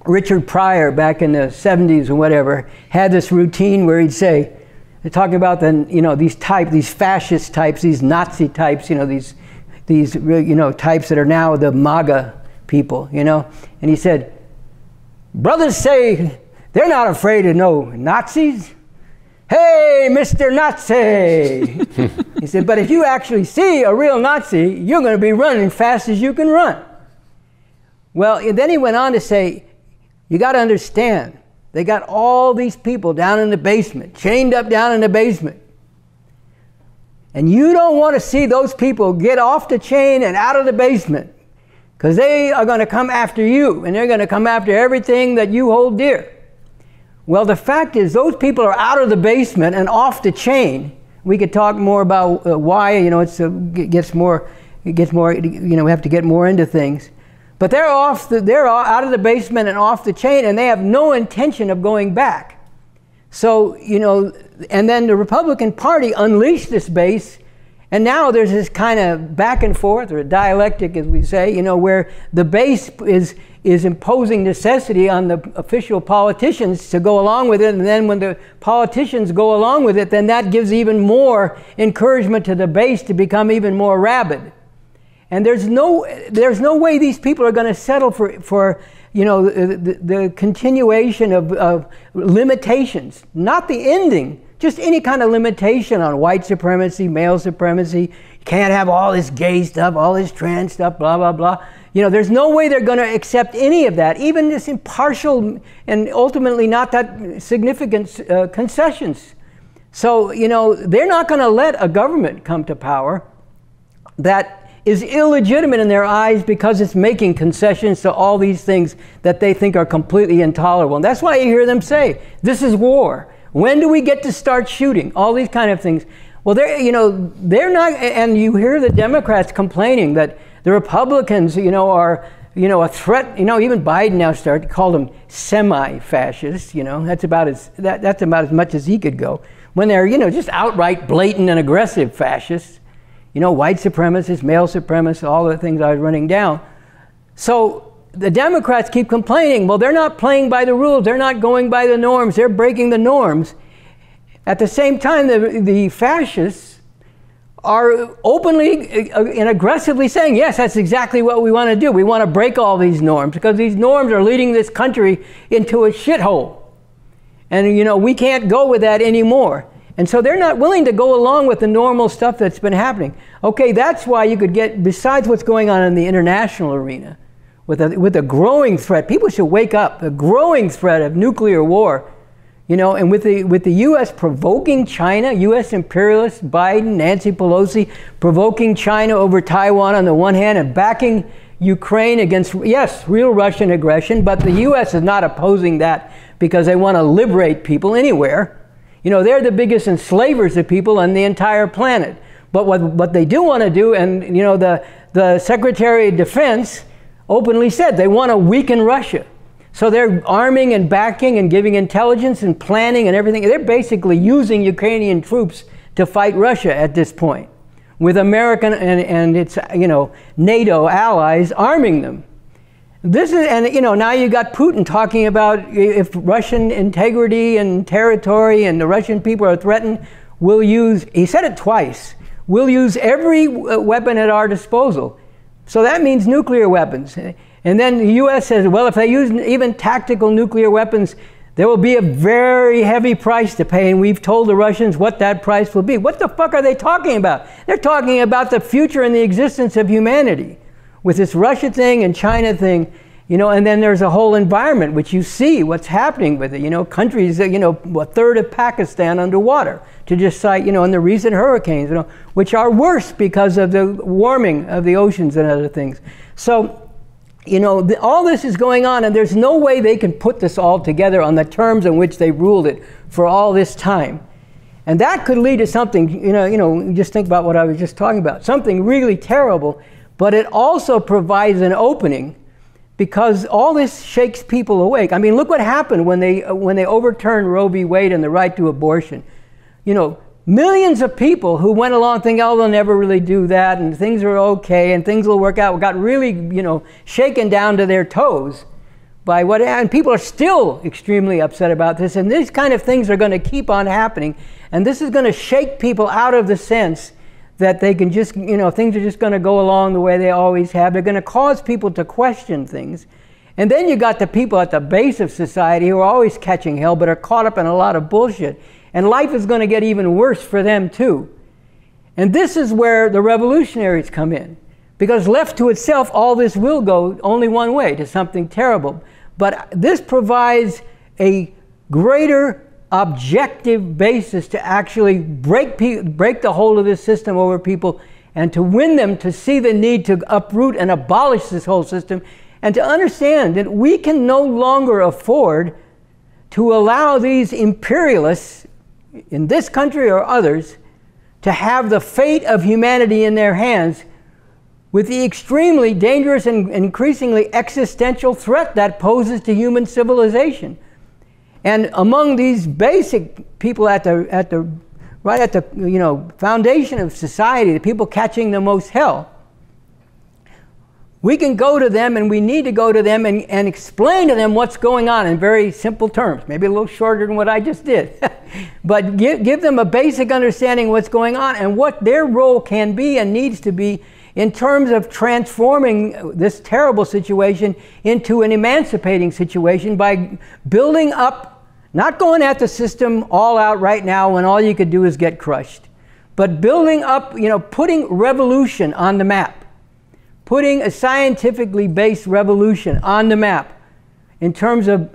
Richard Pryor back in the 70s or whatever had this routine where he'd say, talking about the, you know, these fascist types, these Nazi types, you know, these you know, types that are now the MAGA people, you know. And he said, brothers say they're not afraid of no Nazis. Hey, Mr. Nazi! He said, but if you actually see a real Nazi, you're going to be running fast as you can run. Well, and then he went on to say, you got to understand, they got all these people down in the basement, chained up down in the basement. And you don't want to see those people get off the chain and out of the basement, because they are going to come after you, and they're going to come after everything that you hold dear. Well, the fact is, those people are out of the basement and off the chain. We could talk more about why, you know, it gets more, you know, we have to get more into things. But they're out of the basement and off the chain, and they have no intention of going back. So, you know, and then the Republican Party unleashed this base, and now there's this kind of back and forth, or a dialectic, as we say, you know, where the base is imposing necessity on the official politicians to go along with it, and then when the politicians go along with it, then that gives even more encouragement to the base to become even more rabid. And there's no way these people are going to settle for you know, the continuation of limitations, not the ending, just any kind of limitation on white supremacy, male supremacy. You can't have all this gay stuff, all this trans stuff, blah, blah, blah. You know, there's no way they're going to accept any of that, even this impartial and ultimately not that significant concessions. So, you know, they're not going to let a government come to power that is illegitimate in their eyes because it's making concessions to all these things that they think are completely intolerable. And that's why you hear them say, this is war. When do we get to start shooting? All these kind of things. Well, they're not, and you hear the Democrats complaining that the Republicans, you know, are, you know, a threat. You know, even Biden now started to call them semi-fascists. You know, that's about as much as he could go. When they're, you know, just outright blatant and aggressive fascists. You know, white supremacists, male supremacists, all the things I was running down. So the Democrats keep complaining, well, they're not playing by the rules, they're not going by the norms, they're breaking the norms. At the same time, the fascists are openly and aggressively saying, yes, that's exactly what we want to do. We want to break all these norms because these norms are leading this country into a shithole. And, you know, we can't go with that anymore. And so they're not willing to go along with the normal stuff that's been happening. Okay, that's why you could get, besides what's going on in the international arena, with a growing threat, people should wake up, a growing threat of nuclear war, you know, and with the U.S. provoking China, U.S. imperialists, Biden, Nancy Pelosi, provoking China over Taiwan on the one hand and backing Ukraine against, yes, real Russian aggression, but the U.S. is not opposing that because they want to liberate people anywhere. You know, they're the biggest enslavers of people on the entire planet. But what they do want to do, and, you know, the Secretary of Defense openly said they want to weaken Russia. So they're arming and backing and giving intelligence and planning and everything. They're basically using Ukrainian troops to fight Russia at this point, with American and its, you know, NATO allies arming them. This is, and you know, now you got Putin talking about if Russian integrity and territory and the Russian people are threatened, we'll use, he said it twice, we'll use every weapon at our disposal. So that means nuclear weapons. And then the U.S. says, well, if they use even tactical nuclear weapons, there will be a very heavy price to pay, and we've told the Russians what that price will be. What the fuck are they talking about? They're talking about the future and the existence of humanity. With this Russia thing and China thing, you know, and then there's a whole environment which you see what's happening with it. You know, countries, you know, a third of Pakistan underwater, to just cite, you know, in the recent hurricanes, you know, which are worse because of the warming of the oceans and other things. So, you know, all this is going on, and there's no way they can put this all together on the terms in which they ruled it for all this time. And that could lead to something, you know, just think about what I was just talking about, something really terrible. But it also provides an opening, because all this shakes people awake. I mean, look what happened when they overturned Roe v. Wade and the right to abortion. You know, millions of people who went along thinking, oh, they'll never really do that, and things are okay, and things will work out, got really, you know, shaken down to their toes. by what, and people are still extremely upset about this, and these kind of things are going to keep on happening, and this is going to shake people out of the sense that they can just, you know, things are just going to go along the way they always have. They're going to cause people to question things. And then you got the people at the base of society who are always catching hell but are caught up in a lot of bullshit. And life is going to get even worse for them too. And this is where the revolutionaries come in. Because left to itself, all this will go only one way, to something terrible. But this provides a greater objective basis to actually break the hold of this system over people and to win them to see the need to uproot and abolish this whole system, and to understand that we can no longer afford to allow these imperialists in this country or others to have the fate of humanity in their hands with the extremely dangerous and increasingly existential threat that poses to human civilization. And among these basic people right at the you know, foundation of society, the people catching the most hell, we can go to them, and we need to go to them and explain to them what's going on in very simple terms, maybe a little shorter than what I just did. But give them a basic understanding of what's going on and what their role can be and needs to be in terms of transforming this terrible situation into an emancipating situation by building up, not going at the system all out right now when all you could do is get crushed, but building up, you know, putting revolution on the map, putting a scientifically based revolution on the map in terms of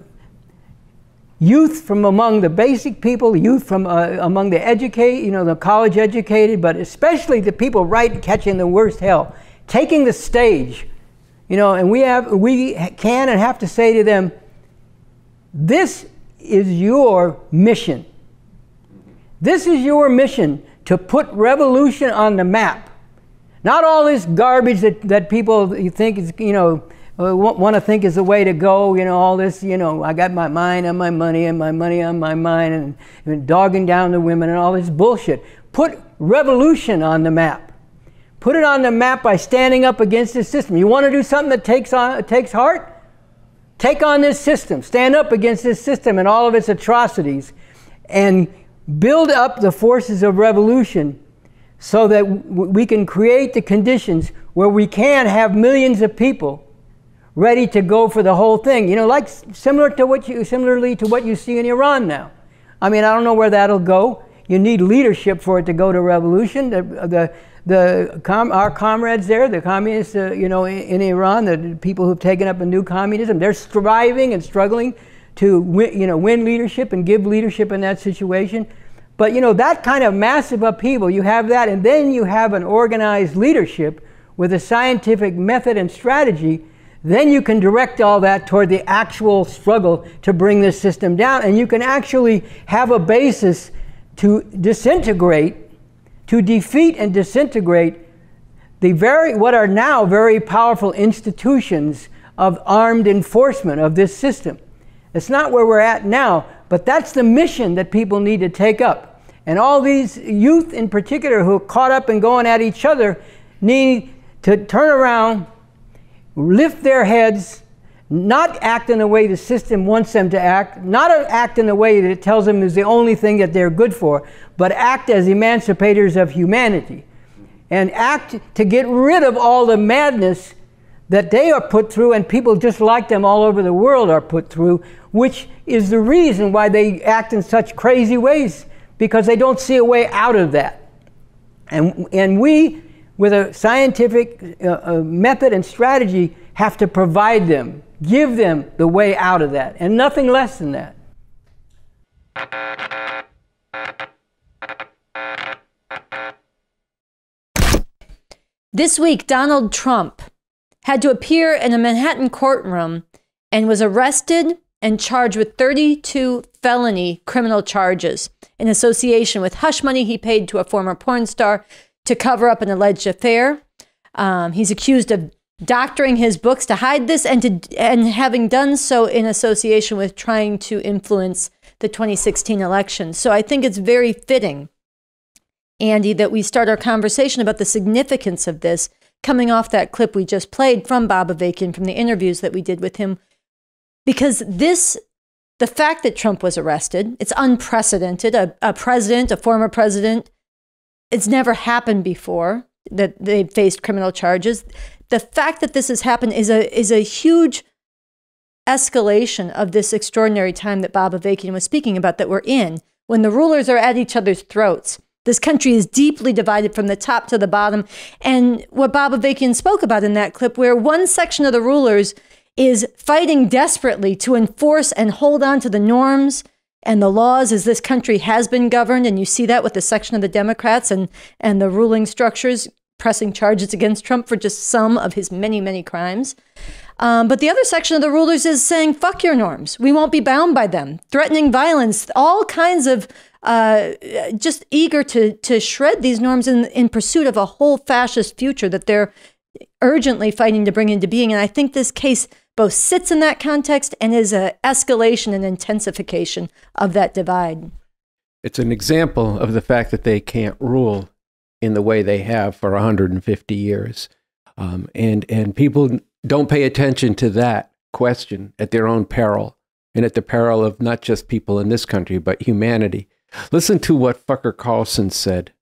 youth from among the basic people, youth from among the educated, you know, the college educated, but especially the people right catching the worst hell, taking the stage, you know, and we can and have to say to them, this is your mission. This is your mission, to put revolution on the map. Not all this garbage that people you think is, you know, want to think is the way to go, you know, all this, you know, I got my mind on my money and my money on my mind, and dogging down the women and all this bullshit. Put revolution on the map. Put it on the map by standing up against this system. You want to do something that takes heart? Take on this system. Stand up against this system and all of its atrocities, and build up the forces of revolution so that we can create the conditions where we can have millions of people ready to go for the whole thing. You know, like similarly to what you see in Iran now. I mean, I don't know where that'll go. You need leadership for it to go to revolution. Our comrades there, the communists, you know, in Iran, the people who've taken up a new communism, they're striving and struggling to win leadership and give leadership in that situation. But, you know, that kind of massive upheaval, you have that, and then you have an organized leadership with a scientific method and strategy. Then you can direct all that toward the actual struggle to bring this system down, and you can actually have a basis to disintegrate, to defeat and disintegrate what are now very powerful institutions of armed enforcement of this system. It's not where we're at now, but that's the mission that people need to take up. And all these youth in particular who are caught up in going at each other need to turn around, lift their heads, not act in the way the system wants them to act, not act in the way that it tells them is the only thing that they're good for, but act as emancipators of humanity. And act to get rid of all the madness that they are put through, and people just like them all over the world are put through, which is the reason why they act in such crazy ways, because they don't see a way out of that. And we, with a scientific method and strategy, have to provide them, give them the way out of that, and nothing less than that. This week, Donald Trump had to appear in a Manhattan courtroom and was arrested and charged with 32 felony criminal charges in association with hush money he paid to a former porn star to cover up an alleged affair. He's accused of doctoring his books to hide this, and having done so in association with trying to influence the 2016 election. So I think it's very fitting, Andy, that we start our conversation about the significance of this coming off that clip we just played from Bob Avakian, from the interviews that we did with him because the fact that Trump was arrested, it's unprecedented. A president, a former president, it's never happened before that they faced criminal charges. The fact that this has happened is a huge escalation of this extraordinary time that Bob Avakian was speaking about that we're in, when the rulers are at each other's throats. This country is deeply divided from the top to the bottom. And what Bob Avakian spoke about in that clip, where one section of the rulers is fighting desperately to enforce and hold on to the norms and the laws as this country has been governed. And you see that with the section of the Democrats and the ruling structures pressing charges against Trump for just some of his many, many crimes. But the other section of the rulers is saying, fuck your norms. We won't be bound by them. Threatening violence, all kinds of just eager to shred these norms in pursuit of a whole fascist future that they're urgently fighting to bring into being. And I think this case both sits in that context and is an escalation and intensification of that divide. It's an example of the fact that they can't rule in the way they have for 150 years. And people don't pay attention to that question at their own peril, and at the peril of not just people in this country, but humanity. Listen to what Fucker Carlson said.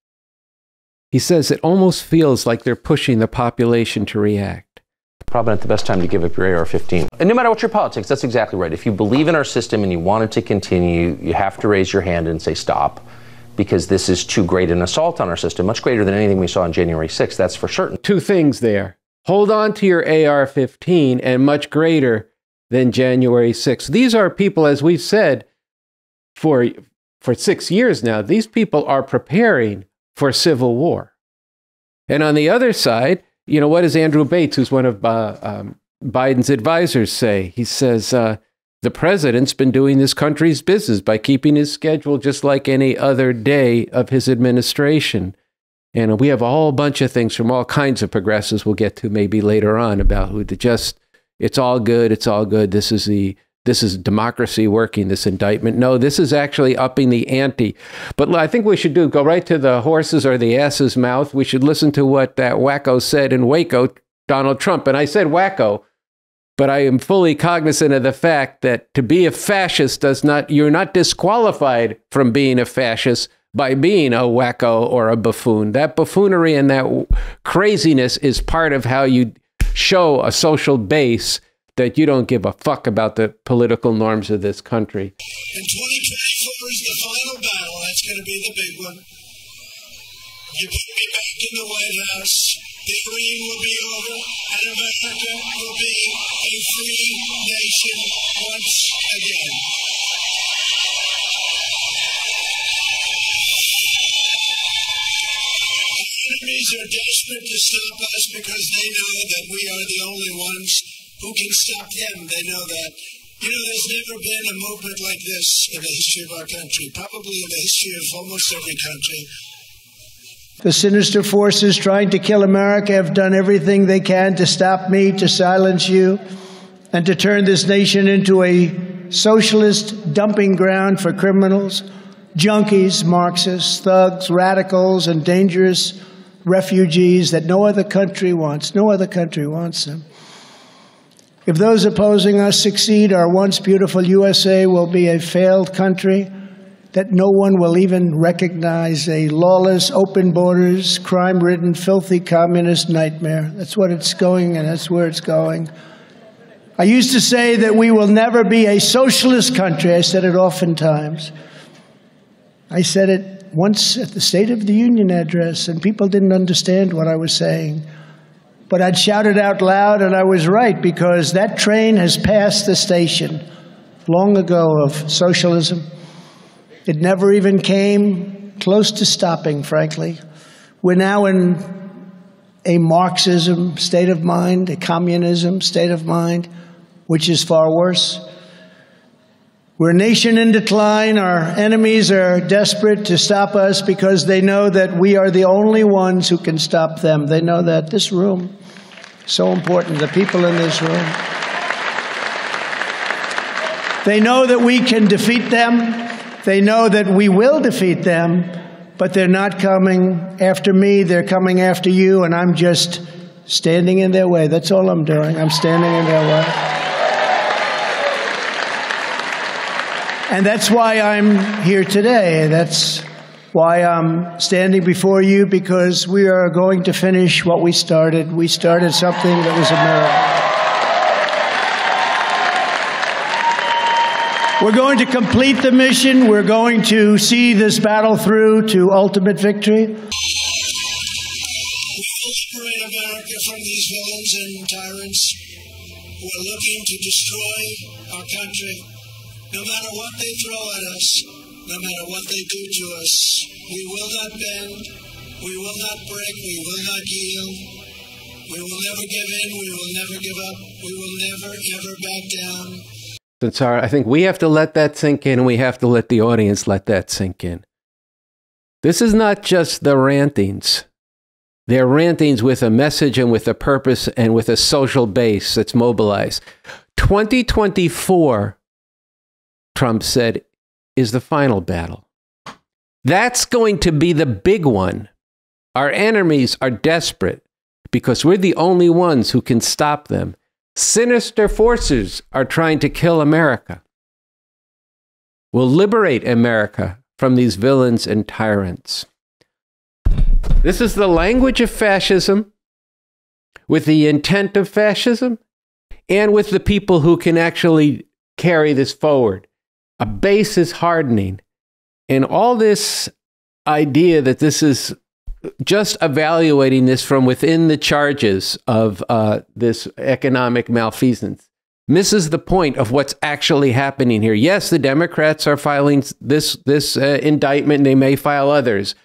He says, it almost feels like they're pushing the population to react. Probably not the best time to give up your AR-15. And no matter what your politics, that's exactly right. If you believe in our system and you want it to continue, you have to raise your hand and say stop, because this is too great an assault on our system, much greater than anything we saw on January 6th, that's for certain. Two things there. Hold on to your AR-15, and much greater than January 6th. These are people, as we've said, for 6 years now, these people are preparing for civil war. And on the other side, you know, what does Andrew Bates, who's one of Biden's advisors, say? He says, the president's been doing this country's business by keeping his schedule just like any other day of his administration. And we have a whole bunch of things from all kinds of progressives we'll get to maybe later on about who to just, it's all good, it's all good. This is democracy working, this indictment. No, this is actually upping the ante. But I think we should go right to the horse's or the ass's mouth. We should listen to what that wacko said in Waco, Donald Trump. And I said wacko, but I am fully cognizant of the fact that to be a fascist you're not disqualified from being a fascist by being a wacko or a buffoon. That buffoonery and that craziness is part of how you show a social base that you don't give a fuck about the political norms of this country. And 2024 is the final battle. That's going to be the big one. You put me back in the White House, the dream will be over, and America will be a free nation once again. Enemies are desperate to stop us because they know that we are the only ones who can stop them. They know that. You know, there's never been a movement like this in the history of our country, probably in the history of almost every country. The sinister forces trying to kill America have done everything they can to stop me, to silence you, and to turn this nation into a socialist dumping ground for criminals, junkies, Marxists, thugs, radicals, and dangerous refugees that no other country wants. No other country wants them. If those opposing us succeed, our once beautiful USA will be a failed country that no one will even recognize, a lawless, open borders, crime-ridden, filthy communist nightmare. That's what it's going, and that's where it's going. I used to say that we will never be a socialist country. I said it oftentimes. I said it once at the State of the Union address, and people didn't understand what I was saying. But I'd shout it out loud, and I was right, because that train has passed the station long ago of socialism. It never even came close to stopping, frankly. We're now in a Marxism state of mind, a communism state of mind, which is far worse. We're a nation in decline. Our enemies are desperate to stop us because they know that we are the only ones who can stop them. They know that. This room, so important, the people in this room. They know that we can defeat them. They know that we will defeat them, but they're not coming after me. They're coming after you, and I'm just standing in their way. That's all I'm doing. I'm standing in their way. And that's why I'm here today. That's why I'm standing before you, because we are going to finish what we started. We started something that was America. We're going to complete the mission. We're going to see this battle through to ultimate victory. We will liberate America from these villains and tyrants who are looking to destroy our country. No matter what they throw at us, no matter what they do to us, we will not bend, we will not break, we will not yield. We will never give in, we will never give up, we will never, ever back down. Sunsara, I think we have to let that sink in, and we have to let the audience let that sink in. This is not just the rantings. They're rantings with a message and with a purpose and with a social base that's mobilized. 2024, Trump said, is the final battle. That's going to be the big one. Our enemies are desperate because we're the only ones who can stop them. Sinister forces are trying to kill America. We'll liberate America from these villains and tyrants. This is the language of fascism, with the intent of fascism, and with the people who can actually carry this forward. A base is hardening. And all this idea that this is just evaluating this from within the charges of this economic malfeasance misses the point of what's actually happening here. Yes, the Democrats are filing this indictment, and they may file others,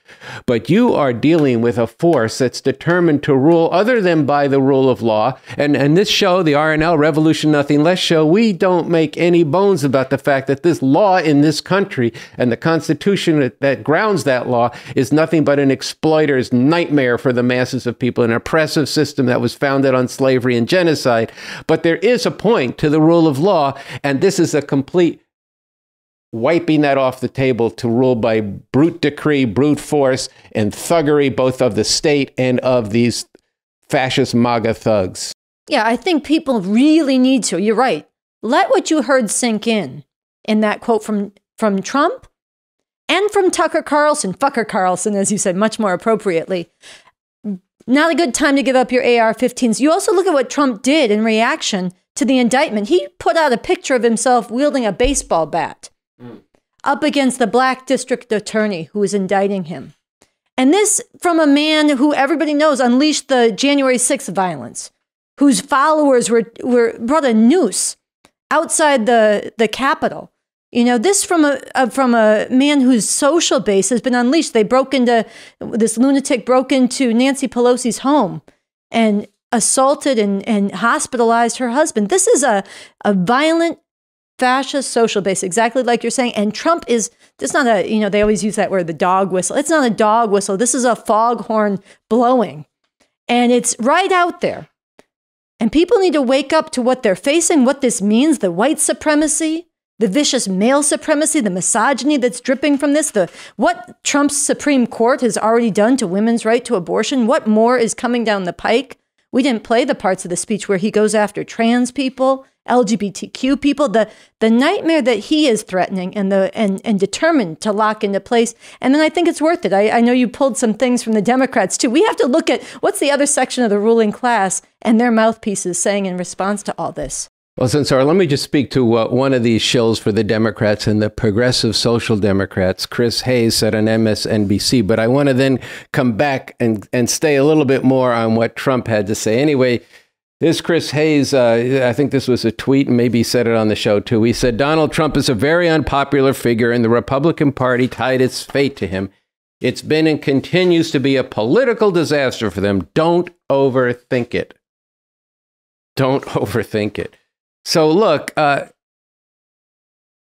but you are dealing with a force that's determined to rule other than by the rule of law. And this show, the RNL Revolution Nothing Less show, we don't make any bones about the fact that this law in this country and the Constitution that grounds that law is nothing but an exploiter's nightmare for the masses of people, an oppressive system that was founded on slavery and genocide. But there is a point to the rule of law, and this is a complete wiping that off the table to rule by brute decree, brute force, and thuggery, both of the state and of these fascist MAGA thugs. Yeah, I think people really need to. You're right. Let what you heard sink in that quote from Trump and from Tucker Carlson, Fucker Carlson, as you said, much more appropriately. Not a good time to give up your AR-15s. You also look at what Trump did in reaction to the indictment. He put out a picture of himself wielding a baseball bat up against the black district attorney who was indicting him. And this from a man who everybody knows unleashed the January 6th violence, whose followers were brought a noose outside the Capitol. You know, this from a man whose social base has been unleashed. This lunatic broke into Nancy Pelosi's home and assaulted and hospitalized her husband. This is a violent fascist social base, exactly like you're saying. And Trump this not a, they always use that word, the dog whistle. It's not a dog whistle. This is a foghorn blowing. And it's right out there. And people need to wake up to what they're facing, what this means, the white supremacy, the vicious male supremacy, the misogyny that's dripping from this, what Trump's Supreme Court has already done to women's right to abortion, what more is coming down the pike. We didn't play the parts of the speech where he goes after trans people, LGBTQ people, the nightmare that he is threatening and determined to lock into place. And then I think it's worth it. I know you pulled some things from the Democrats too. We have to look at what's the other section of the ruling class and their mouthpieces saying in response to all this. Well, Sunsara, let me just speak to one of these shills for the Democrats and the progressive social Democrats. Chris Hayes said on MSNBC, but I want to then come back and stay a little bit more on what Trump had to say. Anyway, this Chris Hayes, I think this was a tweet, and maybe he said it on the show too. He said, Donald Trump is a very unpopular figure, and the Republican Party tied its fate to him. It's been and continues to be a political disaster for them. Don't overthink it. Don't overthink it. So look,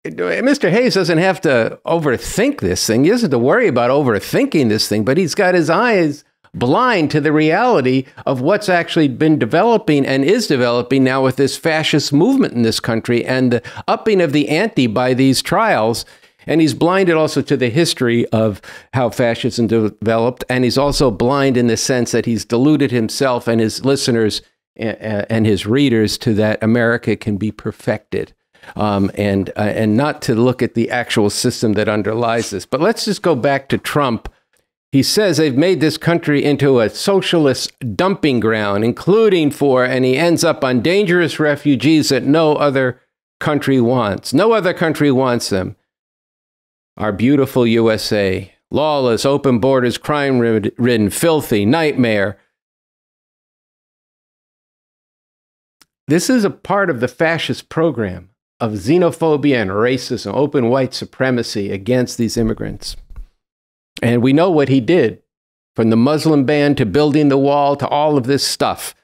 Mr. Hayes doesn't have to overthink this thing. He doesn't have to worry about overthinking this thing, but he's got his eyes blind to the reality of what's actually been developing and is developing now with this fascist movement in this country and the upping of the ante by these trials. And he's blinded also to the history of how fascism developed. And he's also blind in the sense that he's deluded himself and his listeners and his readers to that America can be perfected. and not to look at the actual system that underlies this. But let's just go back to Trump. He says they've made this country into a socialist dumping ground, including and he ends up on dangerous refugees that no other country wants. No other country wants them. Our beautiful USA, lawless, open borders, crime-ridden, filthy, nightmare. This is a part of the fascist program of xenophobia and racism, open white supremacy against these immigrants. And we know what he did, from the Muslim ban to building the wall to all of this stuff.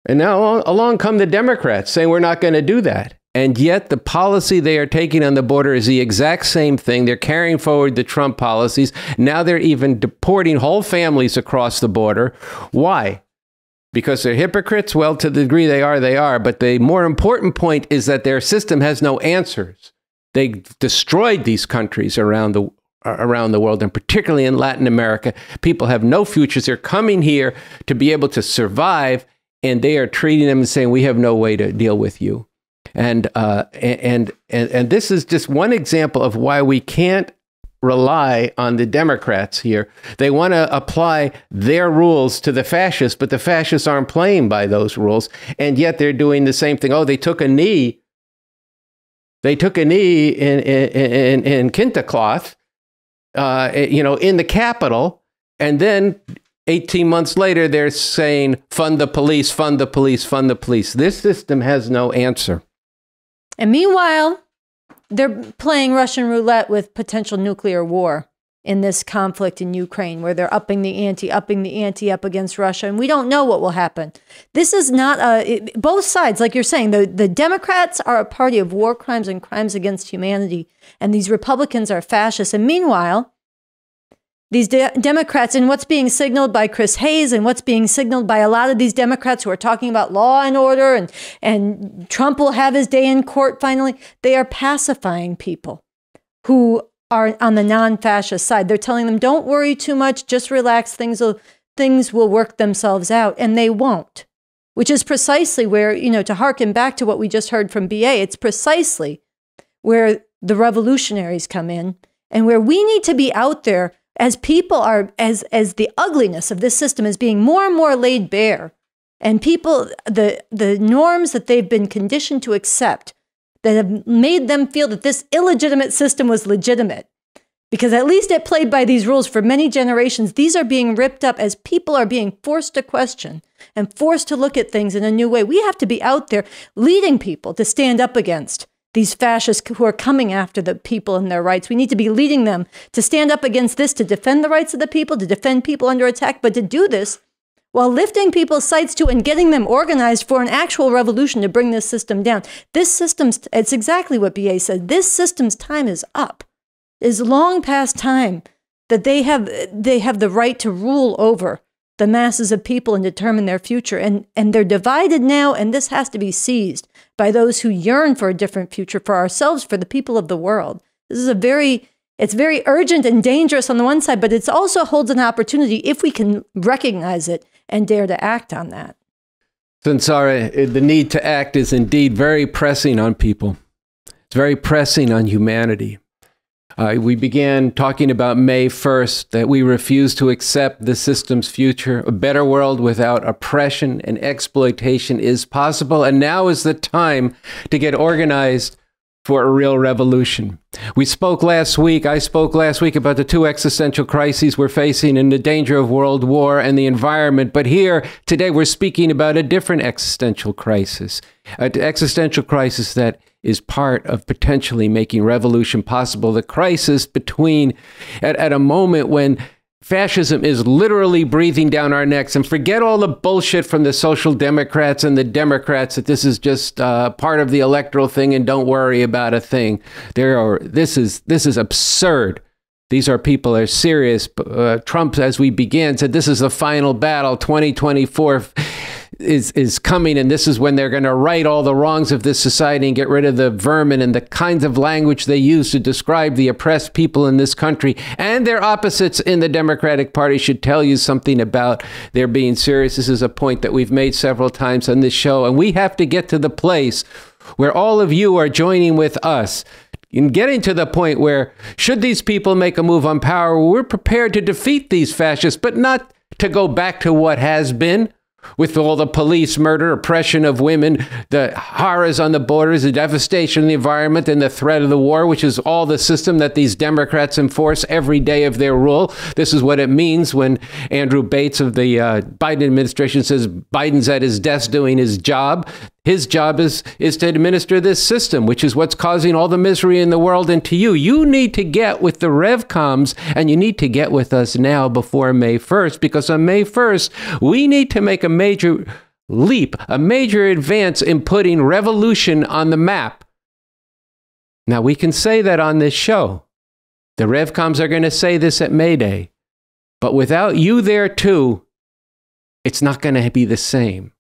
And now along come the Democrats saying we're not going to do that. And yet the policy they are taking on the border is the exact same thing. They're carrying forward the Trump policies. Now they're even deporting whole families across the border. Why? Because they're hypocrites? Well, to the degree they are. But the more important point is that their system has no answers. They destroyed these countries around the world, and particularly in Latin America. People have no futures. They're coming here to be able to survive, and they are treating them and saying, we have no way to deal with you. And this is just one example of why we can't rely on the Democrats here. They want to apply their rules to the fascists, but the fascists aren't playing by those rules, and yet they're doing the same thing. Oh, they took a knee. They took a knee in Kinta in the Capitol, and then 18 months later, they're saying, fund the police, fund the police, fund the police. This system has no answer. And meanwhile, they're playing Russian roulette with potential nuclear war in this conflict in Ukraine, where they're upping the ante up against Russia. And we don't know what will happen. This is not both sides, like you're saying, the Democrats are a party of war crimes and crimes against humanity. And these Republicans are fascists. And meanwhile, these Democrats, and what's being signaled by Chris Hayes and what's being signaled by a lot of these Democrats who are talking about law and order, and Trump will have his day in court finally, they are pacifying people who are on the non-fascist side. They're telling them, don't worry too much, just relax, things will work themselves out, and they won't. Which is precisely where, to harken back to what we just heard from BA, it's precisely where the revolutionaries come in, and where we need to be out there as people are, as the ugliness of this system is being more and more laid bare, and people, the norms that they've been conditioned to accept that have made them feel that this illegitimate system was legitimate, because at least it played by these rules for many generations. These are being ripped up as people are being forced to question and forced to look at things in a new way. We have to be out there leading people to stand up against these fascists who are coming after the people and their rights. We need to be leading them to stand up against this, to defend the rights of the people, to defend people under attack, but to do this while lifting people's sights to and getting them organized for an actual revolution to bring this system down. This system's, it's exactly what BA said, this system's time is up. It is long past time that they have the right to rule over the masses of people and determine their future. And they're divided now, and this has to be seized by those who yearn for a different future for ourselves, for the people of the world. This is it's very urgent and dangerous on the one side, but it also holds an opportunity if we can recognize it and dare to act on that. Sunsara, the need to act is indeed very pressing on people. It's very pressing on humanity. We began talking about May 1st, that we refuse to accept the system's future. A better world without oppression and exploitation is possible, and now is the time to get organized for a real revolution. I spoke last week about the two existential crises we're facing and the danger of world war and the environment. But here, today, we're speaking about a different existential crisis. An existential crisis that is part of potentially making revolution possible. The crisis between, at a moment when fascism is literally breathing down our necks. And forget all the bullshit from the Social Democrats and the Democrats that this is just part of the electoral thing and don't worry about a thing. This is absurd. These are people are serious. Trump, as we began, said this is the final battle, 2024. is coming, and this is when they're going to right all the wrongs of this society and get rid of the vermin and the kinds of language they use to describe the oppressed people in this country. And their opposites in the Democratic Party should tell you something about their being serious. This is a point that we've made several times on this show, and we have to get to the place where all of you are joining with us in getting to the point where, should these people make a move on power, we're prepared to defeat these fascists, but not to go back to what has been, with all the police murder, oppression of women, the horrors on the borders, the devastation of the environment, and the threat of the war, which is all the system that these Democrats enforce every day of their rule. This is what it means when Andrew Bates of the Biden administration says Biden's at his desk doing his job. His job is to administer this system, which is what's causing all the misery in the world. And to you, you need to get with the RevComs, and you need to get with us now before May 1st, because on May 1st, we need to make a major leap, a major advance in putting revolution on the map. Now, we can say that on this show. The RevComs are going to say this at May Day. But without you there too, it's not going to be the same.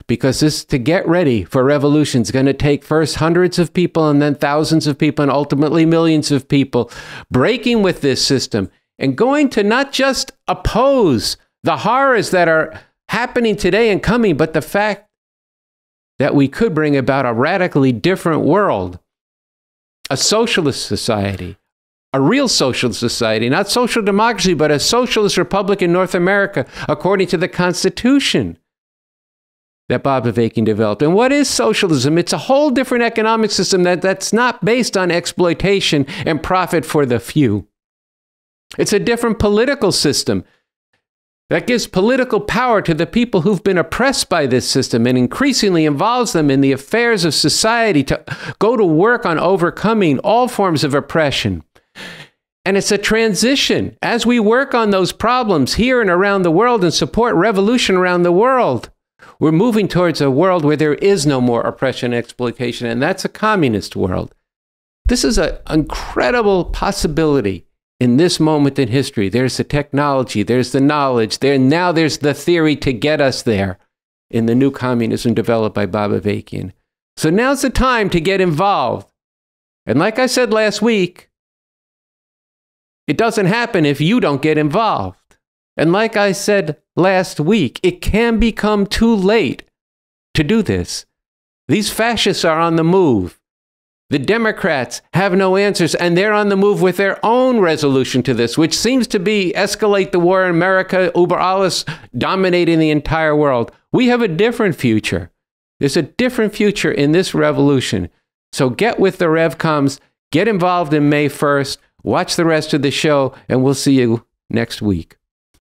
Because this, to get ready for revolution, is going to take first hundreds of people and then thousands of people and ultimately millions of people breaking with this system and going to not just oppose the horrors that are happening today and coming, but the fact that we could bring about a radically different world, a socialist society, a real socialist society, not social democracy, but a socialist republic in North America, according to the Constitution that Bob Avakian developed. And what is socialism? It's a whole different economic system that's not based on exploitation and profit for the few. It's a different political system that gives political power to the people who've been oppressed by this system and increasingly involves them in the affairs of society to go to work on overcoming all forms of oppression. And it's a transition as we work on those problems here and around the world and support revolution around the world. We're moving towards a world where there is no more oppression and exploitation, and that's a communist world. This is an incredible possibility in this moment in history. There's the technology, there's the knowledge, now there's the theory to get us there in the new communism developed by Bob Avakian. So now's the time to get involved. And like I said last week, it doesn't happen if you don't get involved. And like I said last week, it can become too late to do this. These fascists are on the move. The Democrats have no answers, and they're on the move with their own resolution to this, which seems to be escalate the war in America, über alles, dominating the entire world. We have a different future. There's a different future in this revolution. So get with the RevComs, get involved in May 1st, watch the rest of the show, and we'll see you next week.